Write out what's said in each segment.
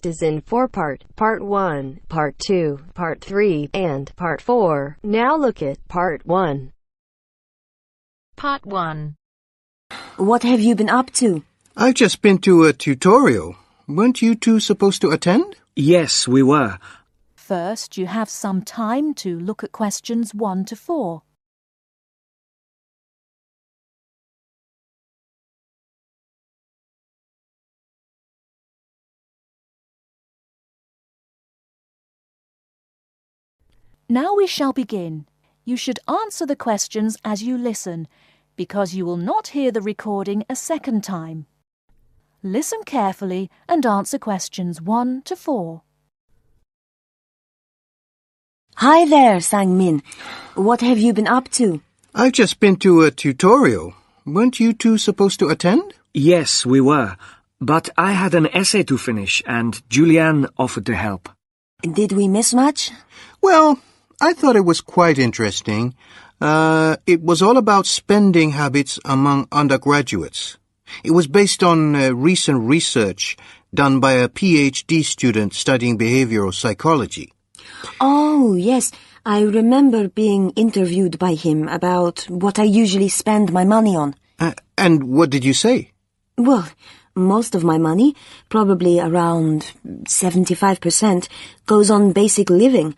is in 4-part, Part 1, Part 2, Part 3, and Part 4. Now look at Part 1. Part 1. What have you been up to? I've just been to a tutorial. Weren't you two supposed to attend? Yes, we were. First, you have some time to look at questions 1 to 4. Now we shall begin. You should answer the questions as you listen, because you will not hear the recording a second time. Listen carefully and answer questions 1 to 4. Hi there, Sang-min. What have you been up to? I've just been to a tutorial. Weren't you two supposed to attend? Yes, we were. But I had an essay to finish and Julianne offered to help. Did we miss much? Well, I thought it was quite interesting. It was all about spending habits among undergraduates. It was based on recent research done by a PhD student studying behavioral psychology. Oh, yes. I remember being interviewed by him about what I usually spend my money on. And what did you say? Well, most of my money, probably around 75%, goes on basic living,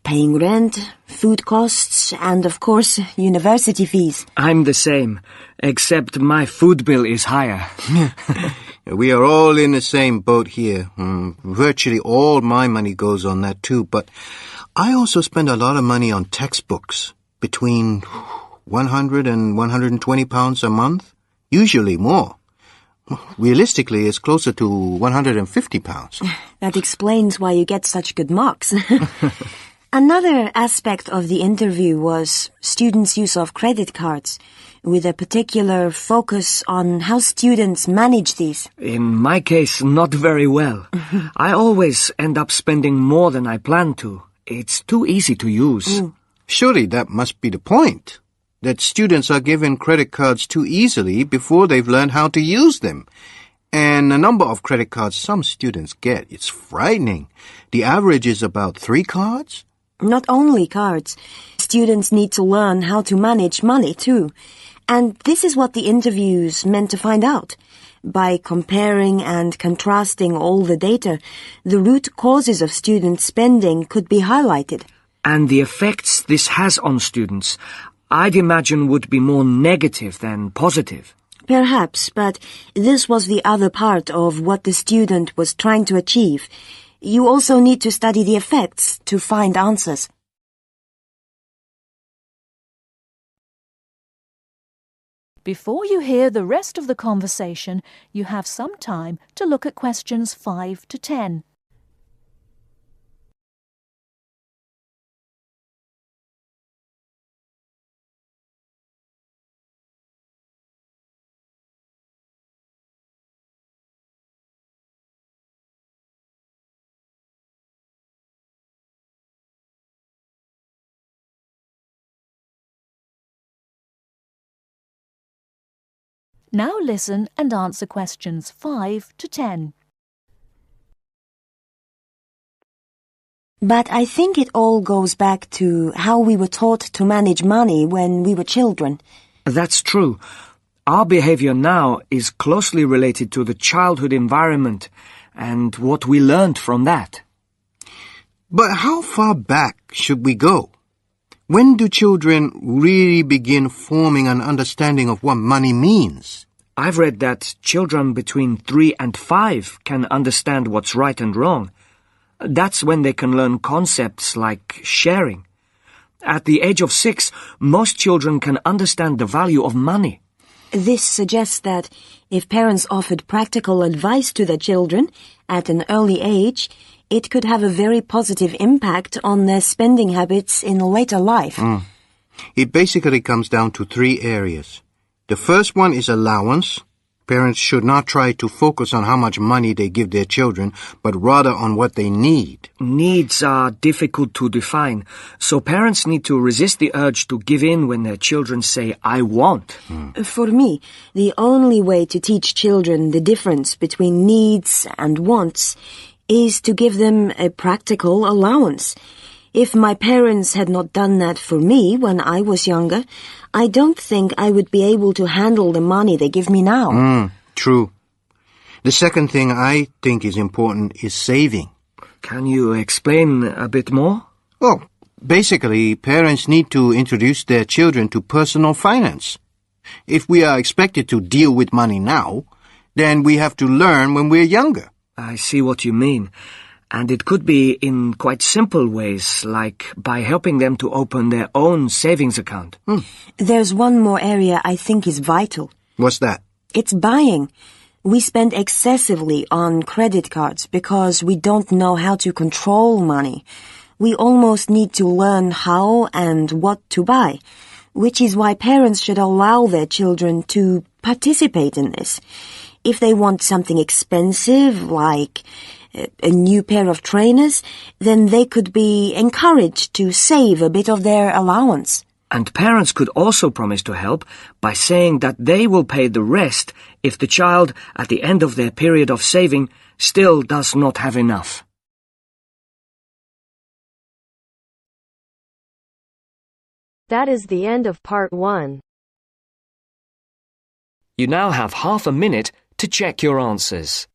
paying rent, food costs, and, of course, university fees. I'm the same, except my food bill is higher. We are all in the same boat here. Virtually all my money goes on that too, but I also spend a lot of money on textbooks, between 100 and 120 pounds a month, usually more. Realistically, it's closer to 150 pounds. That explains why you get such good marks. Another aspect of the interview was students' use of credit cards, with a particular focus on how students manage these. In my case, not very well. I always end up spending more than I plan to. It's too easy to use. Surely that must be the point, that students are given credit cards too easily before they've learned how to use them. And the number of credit cards some students get, it's frightening. The average is about 3 cards. Not only cards. Students need to learn how to manage money too. And this is what the interviews meant to find out. By comparing and contrasting all the data, the root causes of student spending could be highlighted. And the effects this has on students, I'd imagine, would be more negative than positive. Perhaps, but this was the other part of what the student was trying to achieve. You also need to study the effects to find answers. Before you hear the rest of the conversation, you have some time to look at questions 5 to 10. Now listen and answer questions 5 to 10. But I think it all goes back to how we were taught to manage money when we were children. That's true. Our behavior now is closely related to the childhood environment and what we learned from that. But how far back should we go? When do children really begin forming an understanding of what money means? I've read that children between 3 and 5 can understand what's right and wrong. That's when they can learn concepts like sharing. At the age of 6, most children can understand the value of money. This suggests that if parents offered practical advice to their children at an early age, it could have a very positive impact on their spending habits in later life. It basically comes down to 3 areas. The first one is allowance. Parents should not try to focus on how much money they give their children, but rather on what they need. Needs are difficult to define, so parents need to resist the urge to give in when their children say, "I want." For me, the only way to teach children the difference between needs and wants is to give them a practical allowance. If my parents had not done that for me when I was younger, I don't think I would be able to handle the money they give me now. True. The second thing I think is important is saving. Can you explain a bit more? Well, basically, parents need to introduce their children to personal finance. If we are expected to deal with money now, then we have to learn when we're younger. I see what you mean. And it could be in quite simple ways, like by helping them to open their own savings account. There's one more area I think is vital. What's that? It's buying. We spend excessively on credit cards because we don't know how to control money. We almost need to learn how and what to buy, which is why parents should allow their children to participate in this. If they want something expensive, like a new pair of trainers, then they could be encouraged to save a bit of their allowance. And parents could also promise to help by saying that they will pay the rest if the child, at the end of their period of saving, still does not have enough. That is the end of part 1. You now have half a minute to check your answers.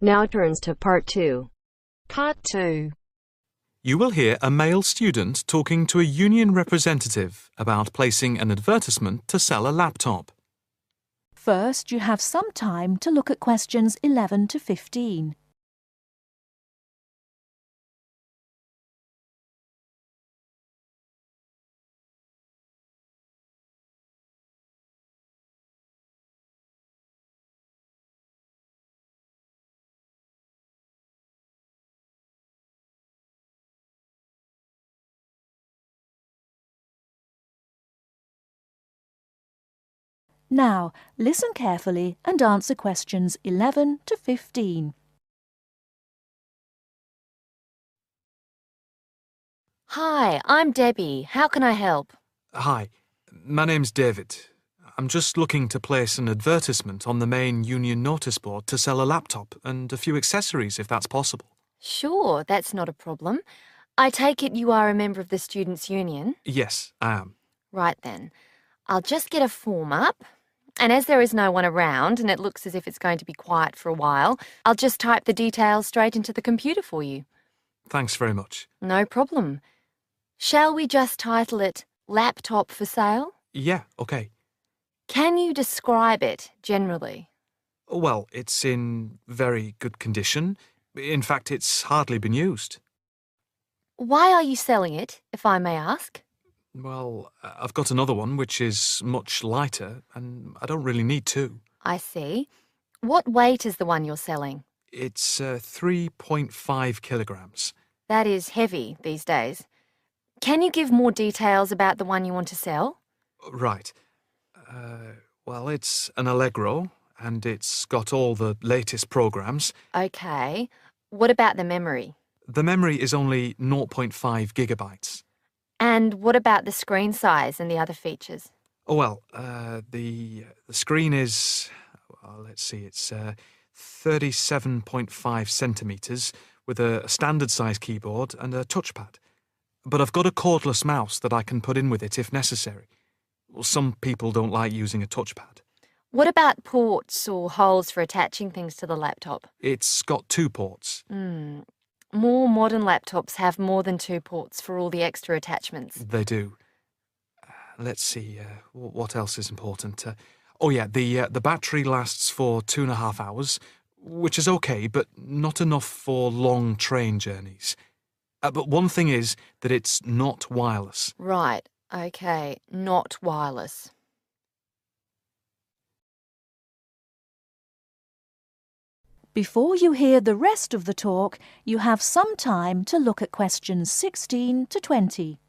Now turns to part 2. Part 2. You will hear a male student talking to a union representative about placing an advertisement to sell a laptop. First, you have some time to look at questions 11 to 15. Now, listen carefully and answer questions 11 to 15. Hi, I'm Debbie. How can I help? Hi, my name's David. I'm just looking to place an advertisement on the main union notice board to sell a laptop and a few accessories if that's possible. Sure, that's not a problem. I take it you are a member of the Students' Union? Yes, I am. Right then. I'll just get a form up. And as there is no one around and it looks as if it's going to be quiet for a while, I'll just type the details straight into the computer for you. Thanks very much. No problem. Shall we just title it Laptop for Sale? Yeah, okay. Can you describe it generally? Well, it's in very good condition. In fact, it's hardly been used. Why are you selling it, if I may ask? Well, I've got another one which is much lighter, and I don't really need two. I see. What weight is the one you're selling? It's 3.5 kilograms. That is heavy these days. Can you give more details about the one you want to sell? Right. Well, it's an Allegro, and it's got all the latest programs. Okay. What about the memory? The memory is only 0.5 gigabytes. And what about the screen size and the other features? Oh, well, the screen is, let's see, it's 37.5 centimetres with a standard-size keyboard and a touchpad. But I've got a cordless mouse that I can put in with it if necessary. Well, some people don't like using a touchpad. What about ports or holes for attaching things to the laptop? It's got 2 ports. More modern laptops have more than 2 ports for all the extra attachments. They do. Let's see, what else is important? Oh yeah, the battery lasts for 2.5 hours, which is okay, but not enough for long train journeys. But one thing is that it's not wireless. Right, okay, not wireless. Before you hear the rest of the talk, you have some time to look at questions 16 to 20.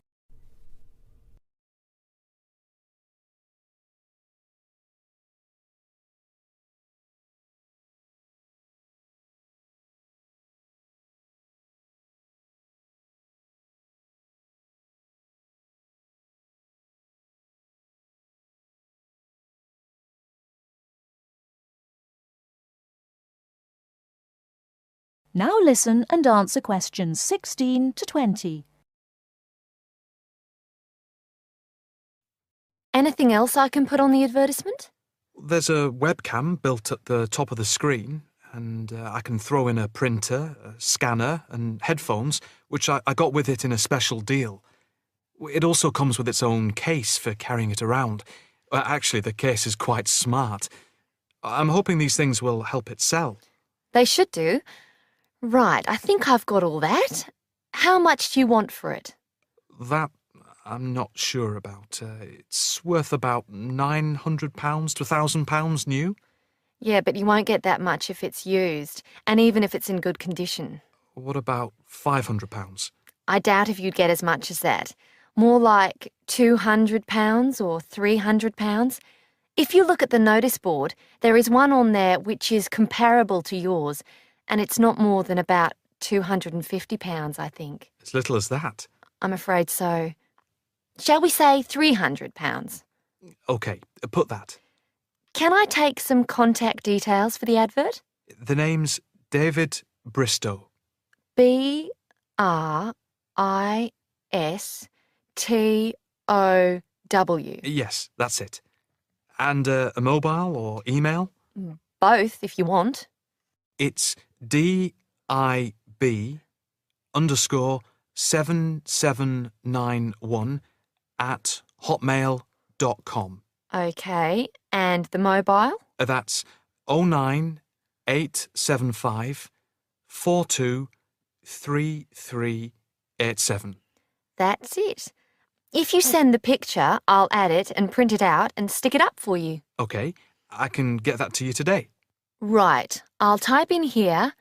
Now listen and answer questions 16 to 20. Anything else I can put on the advertisement? There's a webcam built at the top of the screen, and I can throw in a printer, a scanner, and headphones, which I got with it in a special deal. It also comes with its own case for carrying it around. Actually, the case is quite smart. I'm hoping these things will help it sell. They should do. Right, I think I've got all that. How much do you want for it? That I'm not sure about. It's worth about £900 to £1,000 new. Yeah, but you won't get that much if it's used, and even if it's in good condition. What about £500? I doubt if you'd get as much as that. More like £200 or £300. If you look at the notice board, there is one on there which is comparable to yours, and it's not more than about £250, I think. As little as that? I'm afraid so. Shall we say £300? OK, put that. Can I take some contact details for the advert? The name's David Bristow. BRISTOW. Yes, that's it. And a mobile or email? Both, if you want. It's DIB_7791@hotmail.com. OK, and the mobile? That's 09875 423387. That's it. If you send the picture, I'll add it and print it out and stick it up for you. OK, I can get that to you today. Right, I'll type in here,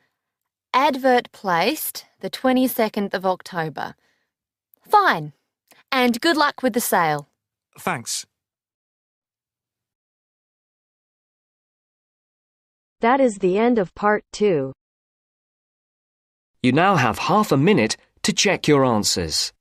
advert placed the 22nd of October. Fine. And good luck with the sale. Thanks. That is the end of part 2. You now have half a minute to check your answers.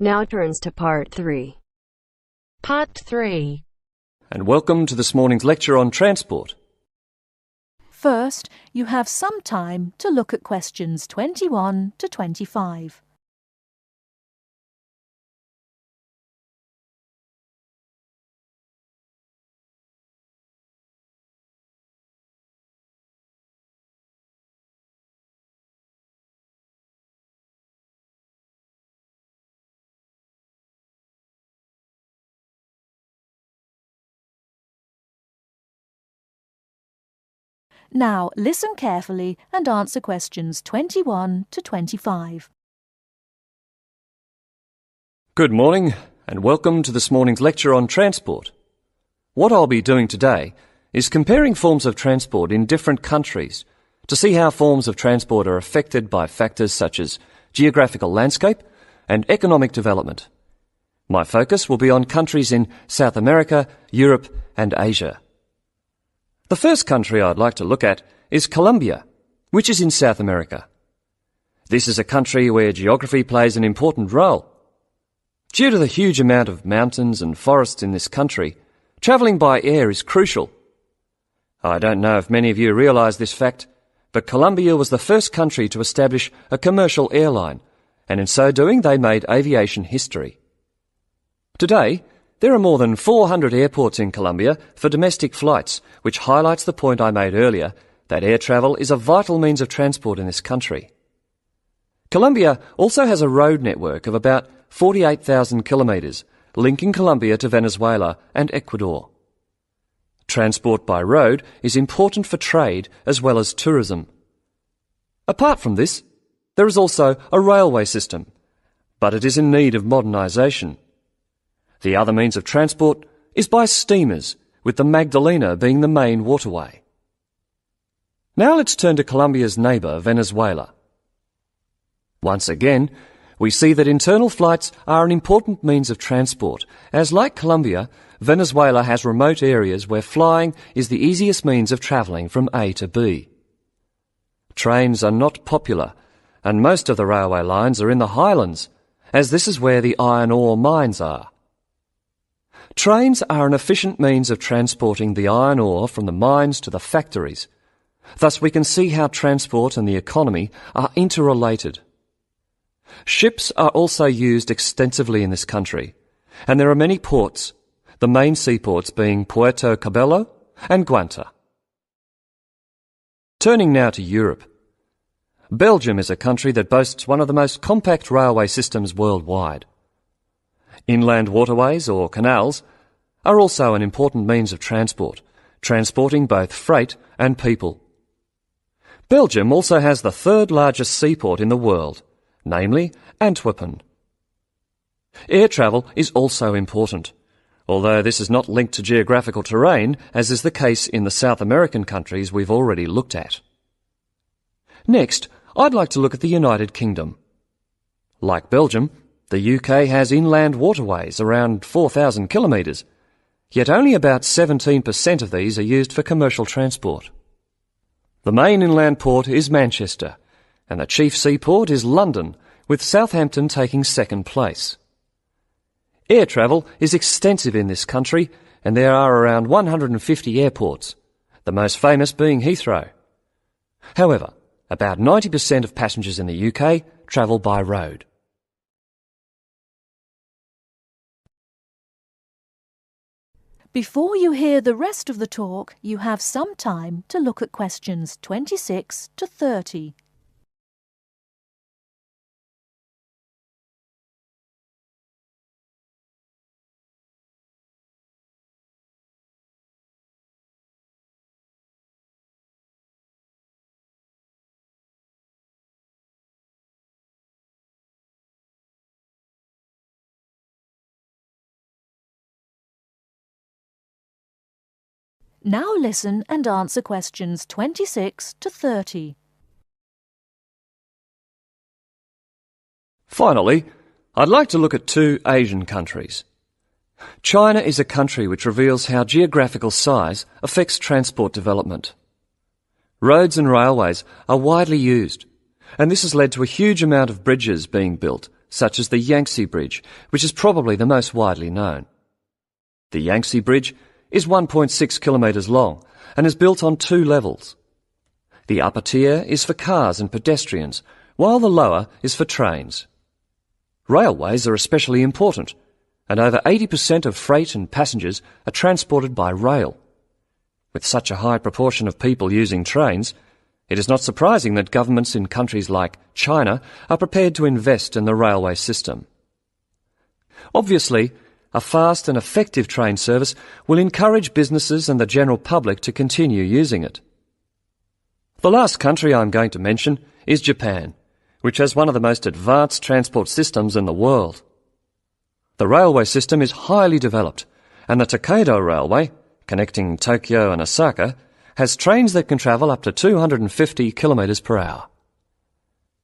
Now turns to part 3. Part 3. And welcome to this morning's lecture on transport. First, you have some time to look at questions 21 to 25. Now listen carefully and answer questions 21 to 25. Good morning, and welcome to this morning's lecture on transport. What I'll be doing today is comparing forms of transport in different countries to see how forms of transport are affected by factors such as geographical landscape and economic development. My focus will be on countries in South America, Europe, and Asia. The first country I'd like to look at is Colombia, which is in South America. This is a country where geography plays an important role. Due to the huge amount of mountains and forests in this country, travelling by air is crucial. I don't know if many of you realise this fact, but Colombia was the first country to establish a commercial airline, and in so doing they made aviation history. Today, there are more than 400 airports in Colombia for domestic flights, which highlights the point I made earlier that air travel is a vital means of transport in this country. Colombia also has a road network of about 48,000 kilometres linking Colombia to Venezuela and Ecuador. Transport by road is important for trade as well as tourism. Apart from this, there is also a railway system, but it is in need of modernisation. The other means of transport is by steamers, with the Magdalena being the main waterway. Now let's turn to Colombia's neighbour, Venezuela. Once again, we see that internal flights are an important means of transport, as like Colombia, Venezuela has remote areas where flying is the easiest means of travelling from A to B. Trains are not popular, and most of the railway lines are in the highlands, as this is where the iron ore mines are. Trains are an efficient means of transporting the iron ore from the mines to the factories. Thus we can see how transport and the economy are interrelated. Ships are also used extensively in this country, and there are many ports, the main seaports being Puerto Cabello and Guanta. Turning now to Europe. Belgium is a country that boasts one of the most compact railway systems worldwide. Inland waterways, or canals, are also an important means of transport, transporting both freight and people. Belgium also has the third largest seaport in the world, namely Antwerpen. Air travel is also important, although this is not linked to geographical terrain, as is the case in the South American countries we've already looked at. Next, I'd like to look at the United Kingdom. Like Belgium, the UK has inland waterways around 4,000 kilometres, yet only about 17% of these are used for commercial transport. The main inland port is Manchester, and the chief seaport is London, with Southampton taking second place. Air travel is extensive in this country, and there are around 150 airports, the most famous being Heathrow. However, about 90% of passengers in the UK travel by road. Before you hear the rest of the talk, you have some time to look at questions 26 to 30. Now listen and answer questions 26 to 30. Finally, I'd like to look at two Asian countries. China is a country which reveals how geographical size affects transport development. Roads and railways are widely used, and this has led to a huge amount of bridges being built, such as the Yangtze Bridge, which is probably the most widely known. The Yangtze Bridge is 1.6 kilometres long and is built on two levels. The upper tier is for cars and pedestrians, while the lower is for trains. Railways are especially important, and over 80% of freight and passengers are transported by rail. With such a high proportion of people using trains, it is not surprising that governments in countries like China are prepared to invest in the railway system. Obviously, a fast and effective train service will encourage businesses and the general public to continue using it. The last country I'm going to mention is Japan, which has one of the most advanced transport systems in the world. The railway system is highly developed, and the Tokaido Railway, connecting Tokyo and Osaka, has trains that can travel up to 250 kilometres per hour.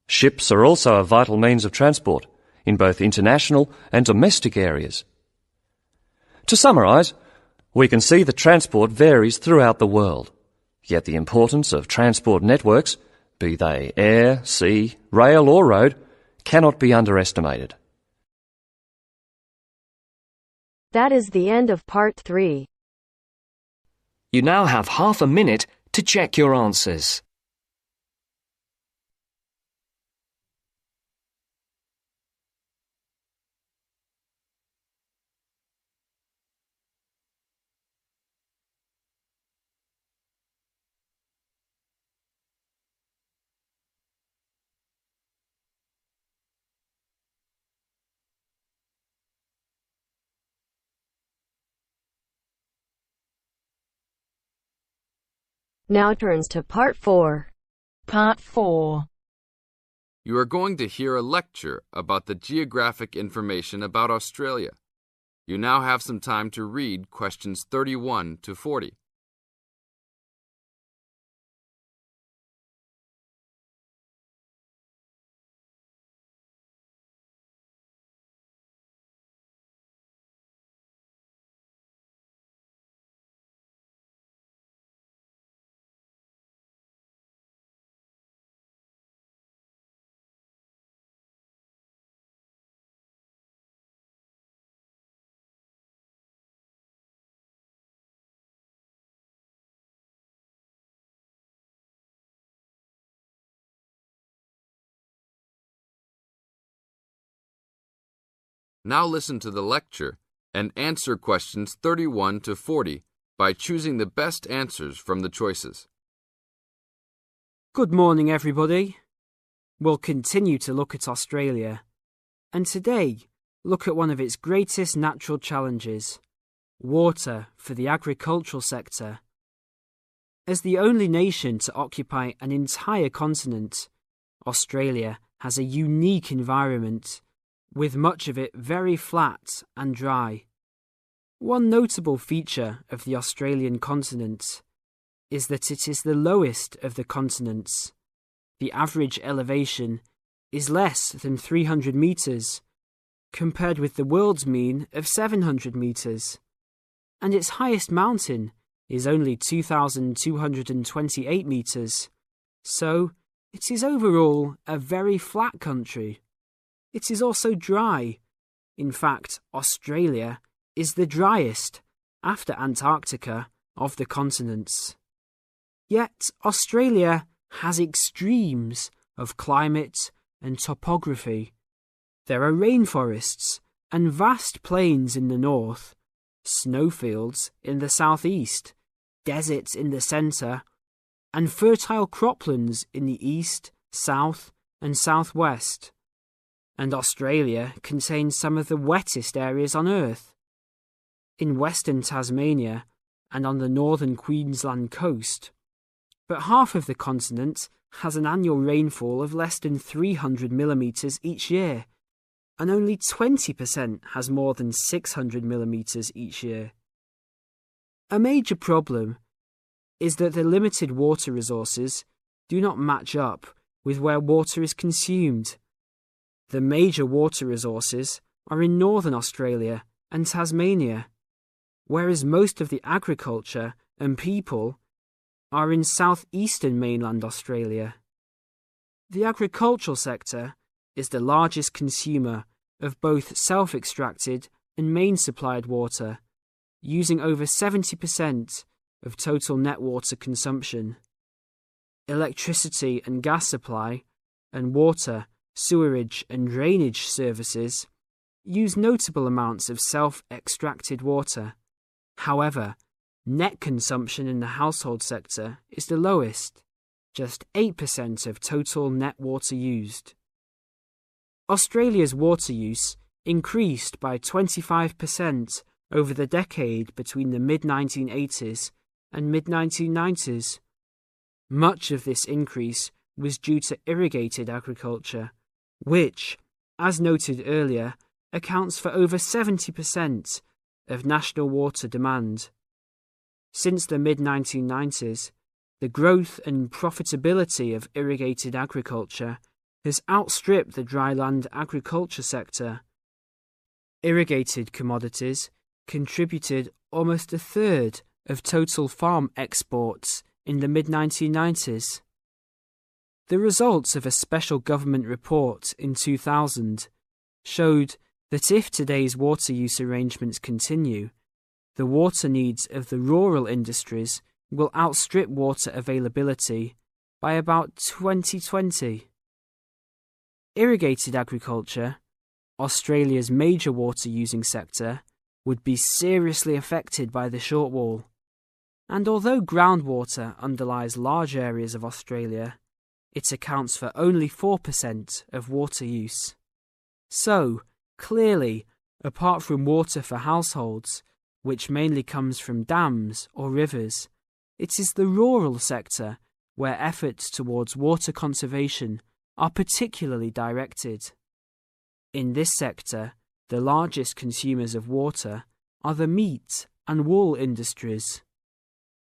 Ships are also a vital means of transport in both international and domestic areas. To summarise, we can see that transport varies throughout the world, yet the importance of transport networks, be they air, sea, rail or road, cannot be underestimated. That is the end of part 3. You now have half a minute to check your answers. Now turns to Part 4. Part 4. You are going to hear a lecture about the geographic information about Australia. You now have some time to read questions 31 to 40. Now listen to the lecture and answer questions 31 to 40 by choosing the best answers from the choices. Good morning, everybody. We'll continue to look at Australia, and today look at one of its greatest natural challenges, water for the agricultural sector. As the only nation to occupy an entire continent, Australia has a unique environment, with much of it very flat and dry. One notable feature of the Australian continent is that it is the lowest of the continents. The average elevation is less than 300 metres, compared with the world's mean of 700 metres, and its highest mountain is only 2,228 metres, so it is overall a very flat country. It is also dry. In fact, Australia is the driest, after Antarctica, of the continents. Yet Australia has extremes of climate and topography. There are rainforests and vast plains in the north, snowfields in the southeast, deserts in the centre, and fertile croplands in the east, south, and southwest. And Australia contains some of the wettest areas on Earth. In western Tasmania and on the northern Queensland coast, but half of the continent has an annual rainfall of less than 300 millimetres each year, and only 20% has more than 600 millimetres each year. A major problem is that the limited water resources do not match up with where water is consumed. The major water resources are in northern Australia and Tasmania, whereas most of the agriculture and people are in southeastern mainland Australia. The agricultural sector is the largest consumer of both self-extracted and main-supplied water, using over 70% of total net water consumption. Electricity and gas supply and water, sewerage and drainage services use notable amounts of self-extracted water. However, net consumption in the household sector is the lowest, just 8% of total net water used. Australia's water use increased by 25% over the decade between the mid-1980s and mid-1990s. Much of this increase was due to irrigated agriculture, which, as noted earlier, accounts for over 70% of national water demand. Since the mid-1990s, the growth and profitability of irrigated agriculture has outstripped the dryland agriculture sector. Irrigated commodities contributed almost a third of total farm exports in the mid-1990s. The results of a special government report in 2000 showed that if today's water use arrangements continue, the water needs of the rural industries will outstrip water availability by about 2020. Irrigated agriculture, Australia's major water-using sector, would be seriously affected by the shortfall. And although groundwater underlies large areas of Australia, it accounts for only 4% of water use. So, clearly, apart from water for households, which mainly comes from dams or rivers, It is the rural sector where efforts towards water conservation are particularly directed. In this sector, the largest consumers of water are the meat and wool industries.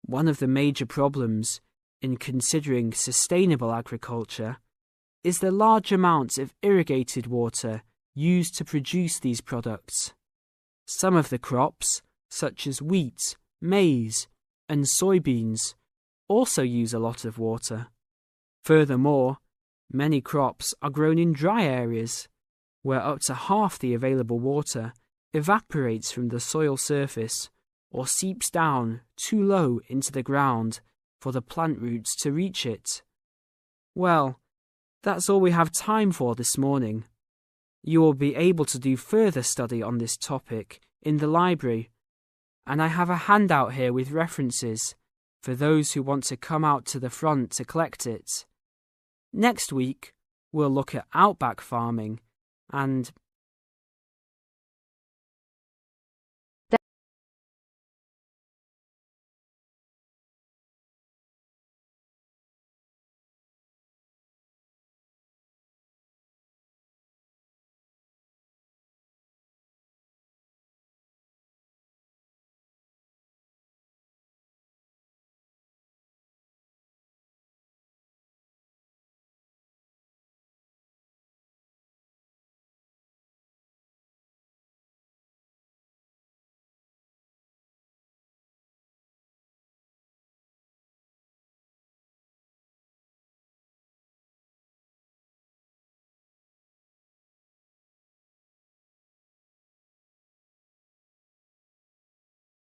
One of the major problems in considering sustainable agriculture is the large amounts of irrigated water used to produce these products. Some of the crops, such as wheat, maize, and soybeans, also use a lot of water. Furthermore, many crops are grown in dry areas, where up to half the available water evaporates from the soil surface or seeps down too low into the ground for the plant roots to reach it. Well, that's all we have time for this morning. You will be able to do further study on this topic in the library, and I have a handout here with references for those who want to come out to the front to collect it. Next week, we'll look at outback farming and